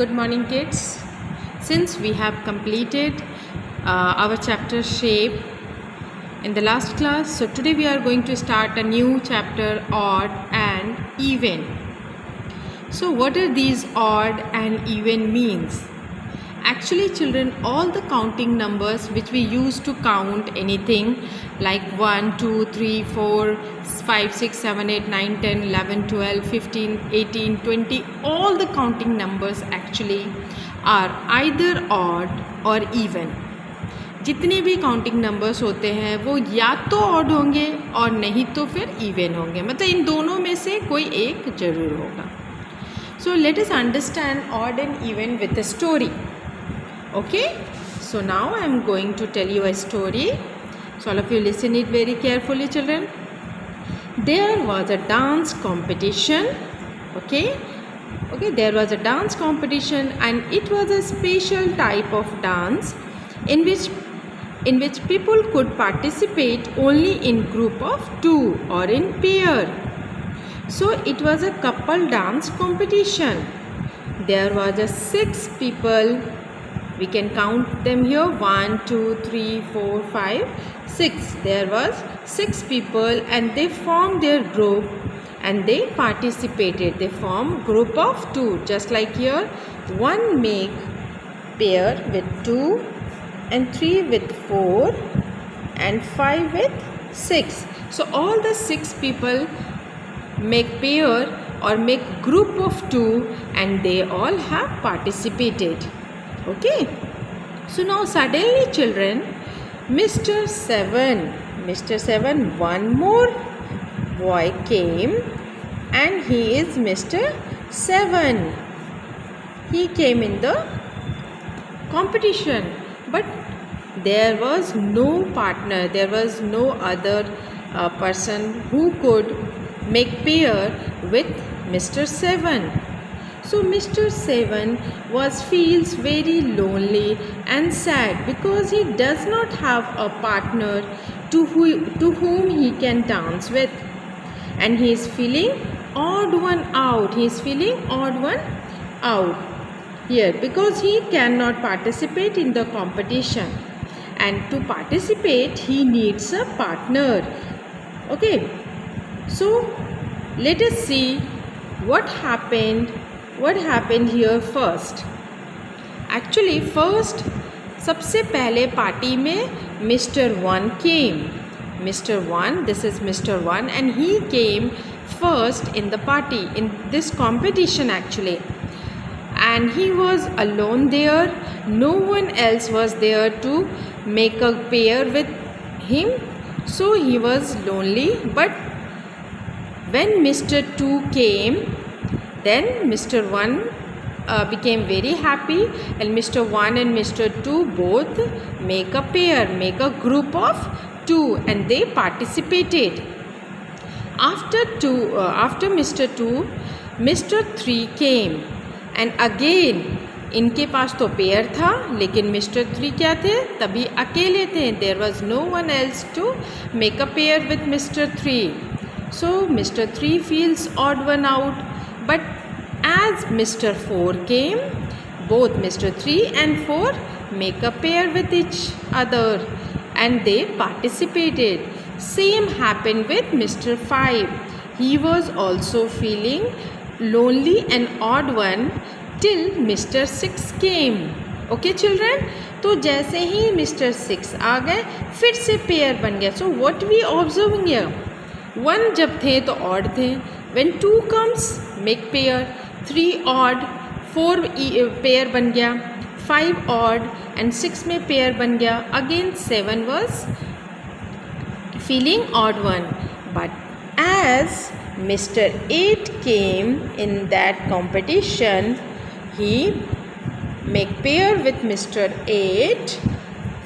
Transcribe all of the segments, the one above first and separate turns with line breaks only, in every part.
Good morning, kids. Since we have completed our chapter shape in the last class, so today we are going to start a new chapter, odd and even. So what are these odd and even means? Actually, children, all the counting numbers which we use to count anything like 1, 2, 3, 4, 5, 6, 7, 8, 9, 10, 11, 12, 15, 18, 20, all the counting numbers actually are either odd or even. जितने भी counting numbers होते हैं वो या तो odd होंगे और नहीं तो फिर इवन होंगे, मतलब इन दोनों में से कोई एक जरूर होगा. So let us understand odd and even with a story. Okay, so now I am going to tell you a story. So all of you listen it very carefully, children. There was a dance competition. Okay, there was a dance competition, and it was a special type of dance in which people could participate only in group of two or in pair. So it was a couple dance competition. There was a 6 people. We can count them here, 1, 2, 3, 4, 5, 6. There was 6 people and they formed their group and they participated. They formed group of 2, just like here. 1 make pair with 2 and 3 with 4 and 5 with 6. So all the 6 people make pair or make group of 2 and they all have participated. Okay, so now suddenly, children, Mr. 7, one more boy came, and he is Mr. 7. He came in the competition, but there was no partner, there was no other person who could make pair with Mr. 7. So Mr. 7 feels very lonely and sad because he does not have a partner to whom he can dance with, and he is feeling odd one out. He is feeling odd one out here because he cannot participate in the competition, and to participate he needs a partner. Okay, so let us see what happened here first. Actually, first सबसे पहले party में Mr. 1 came. Mr. 1, this is Mr. 1, and he came first in the party, in this competition actually. And he was alone there. No one else was there to make a pair with him. So he was lonely. But when Mr. 2 came, then Mr. 1 became very happy, and Mr. 1 and Mr. 2 both make a pair, make a group of 2, and they participated. After Mr. 2, Mr. 3 came, and again इनके पास तो pair था, लेकिन Mr. 3 क्या थे, तभी अकेले थे. There was no one else to make a pair with Mr. 3. So Mr. 3 feels odd one out. But as Mr. 4 came, both Mr. 3 and 4 make a pair with each other and they participated. Same happened with Mr. 5. He was also feeling lonely and odd one till Mr. 6 came. Okay, children? तो जैसे ही Mr. 6 आ गए, फिर से pair बन गया. So what we observing here? 1 जब थे तो odd थे. When 2 comes, make pair. 3 odd, 4 pair बन गया. 5 odd and 6 में pair बन गया. Again 7 was feeling odd one. But as Mr. 8 came in that competition, he make pair with Mr. 8.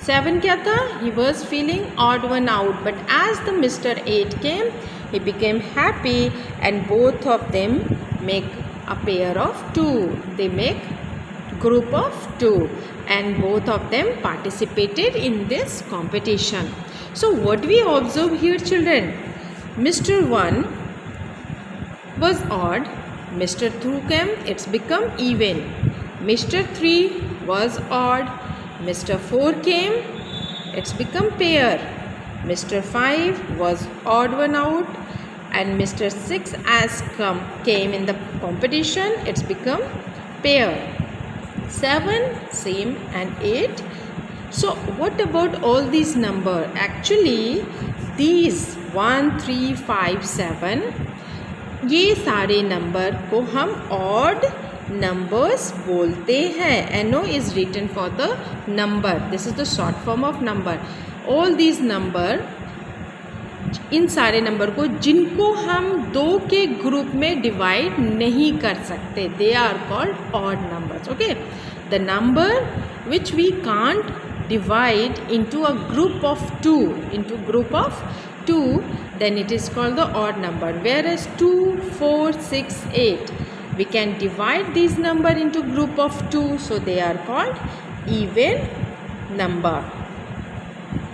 7 क्या था? He was feeling odd one out. But as the Mr. 8 came, he became happy, and both of them make a pair of 2. They make group of 2, and both of them participated in this competition. So what we observe here, children? Mr. 1 was odd. Mr. 2 came, it's become even. Mr. 3 was odd. Mr. 4 came, it's become pair. Mr. 5 was odd one out, and Mr. 6 came in the competition, it's become pair. 7 same, and 8. So what about all these number? Actually these 1, 3, 5, 7 ये सारे number को हम odd numbers बोलते हैं. NO is written for the number. This is the short form of number. All these number, इन सारे number को जिनको हम दो के ग्रुप में डिवाइड नहीं कर सकते, they are called odd numbers. Okay, the number which we can't divide into a group of two, then it is called the odd number. Whereas 2, 4, 6, 8, we can divide these number into group of 2, so they are called even number.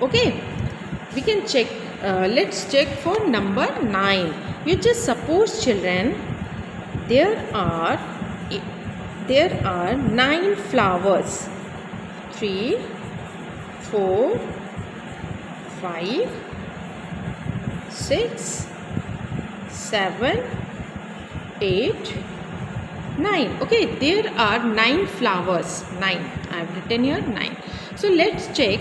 Okay, we can check. Let's check for number 9. You just suppose, children, there are 9 flowers. 3, 4, 5, 6, 7, 8, 9. Okay, there are 9 flowers. 9. I have written here 9. So let's check.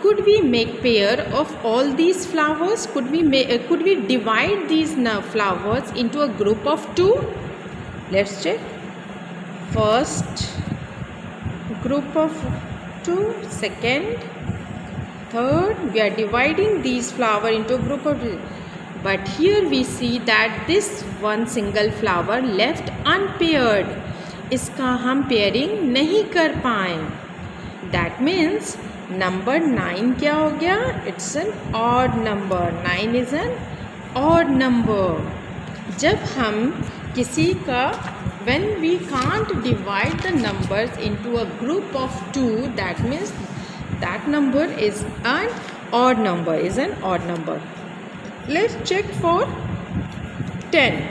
Could we make pair of all these flowers? Could we divide these flowers into a group of 2? Let's check. First group of 2, second, third. We are dividing these flowers into a group of 2. But here we see that this one single flower left unpaired. इसका हम pairing नहीं कर पाए. That means number 9 क्या हो गया? It's an odd number. 9 is an odd number. जब हम किसी का, when we can't divide the numbers into a group of 2, that means that number is an odd number. Let's check for 10.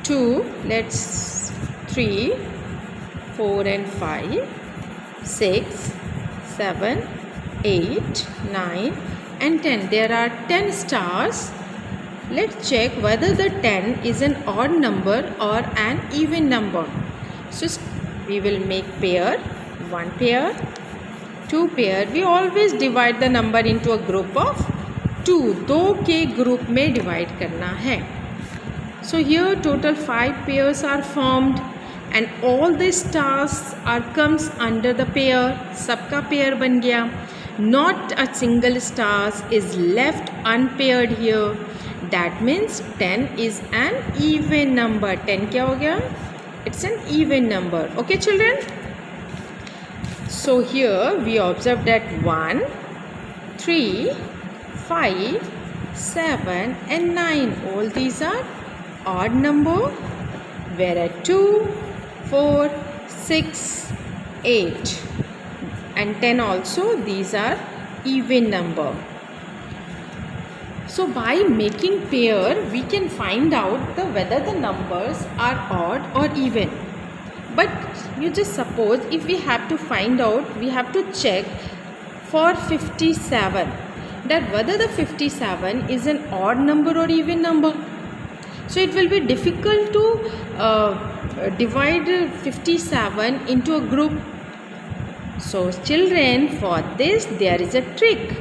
2, let's 3, 4 and 5, 6, 7, 8, 9 and 10. There are 10 stars. Let's check whether the 10 is an odd number or an even number. So we will make pair. 1 pair, 2 pair. We always divide the number into a group of 2. 2 के group में divide करना है. So here total 5 pairs are formed. And all the stars comes under the pair. सबका pair बन गया. Not a single star is left unpaired here. That means 10 is an even number. 10 क्या हो गया? It's an even number. Okay, children? So here we observe that 1, 3, 5, 7 and 9. All these are odd number. Whereas 2, 4, 6, 8 and 10 also, these are even number. So by making pair, we can find out whether the numbers are odd or even. But you just suppose if we have to find out, we have to check for 57 that whether the 57 is an odd number or even number. So it will be difficult to divide 57 into a group. So children, for this there is a trick.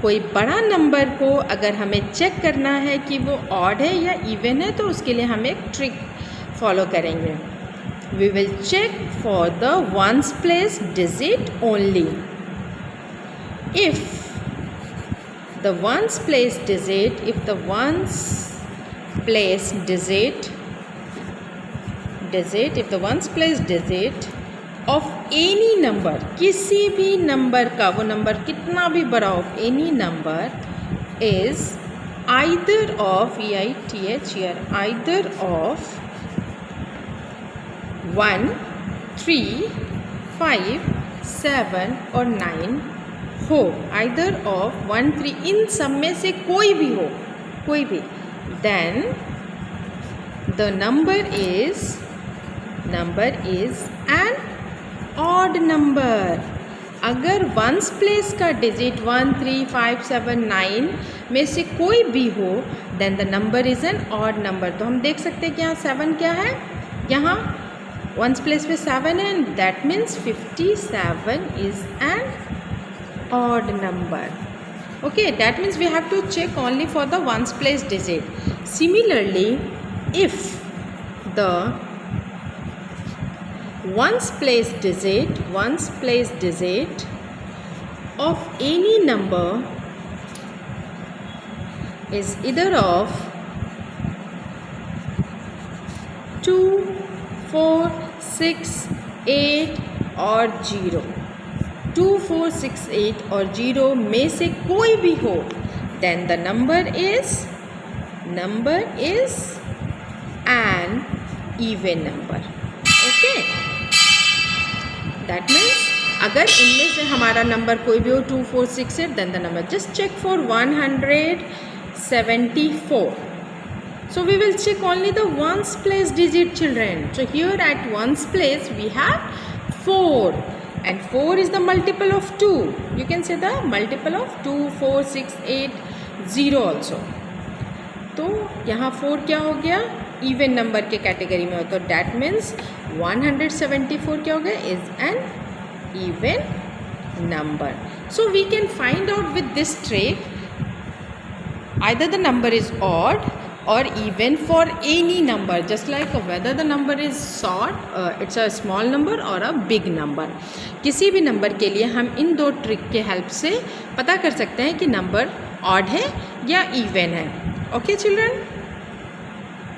कोई बड़ा number को अगर हमें check करना है कि वो odd है या इवन है, तो उसके लिए हम एक ट्रिक फॉलो करेंगे. We will check for the ones place digit only. If the ones place digit, if the ones place digit of any number, किसी भी नंबर का, वो नंबर कितना भी बड़ा हो, any number is either of, EITH here, either of 1, 3, 5, 7 और 9 हो, either of 1, 3, इन सब में से कोई भी हो, कोई भी, then the number is number is an odd number. अगर वंस प्लेस का डिजिट 1, 3, 5, 7, 9 में से कोई भी हो then the number is an odd number. तो हम देख सकते हैं कि यहाँ 7 क्या है, यहाँ वंस प्लेस पे 7 है, that means 57 is an odd number. Okay, that means we have to check only for the ones place digit. Similarly, if the ones place digit of any number is either of 2, 4, 6, 8 or 0, 2, 4, 6, 8 और 0 में से कोई भी हो then the number is an even number. Okay, that means अगर इनमें से हमारा नंबर कोई भी हो 2, 4, 6, 8 then the number, just check for 174. So we will check only the ones place digit, children. So here at ones place we have 4 and 4 is the multiple of 2. You can say the multiple of 2, 4, 6, 8, 0 also. तो यहाँ 4 क्या हो गया, even number के category में हो, तो that means 174 क्या हो गया, is an even number. So we can find out with this trick either the number is odd or even for any number, just like whether the number is short, it's a small number or a big number. किसी भी number के लिए हम इन दो trick के help से पता कर सकते हैं कि नंबर ऑड है या इवन है. Okay children.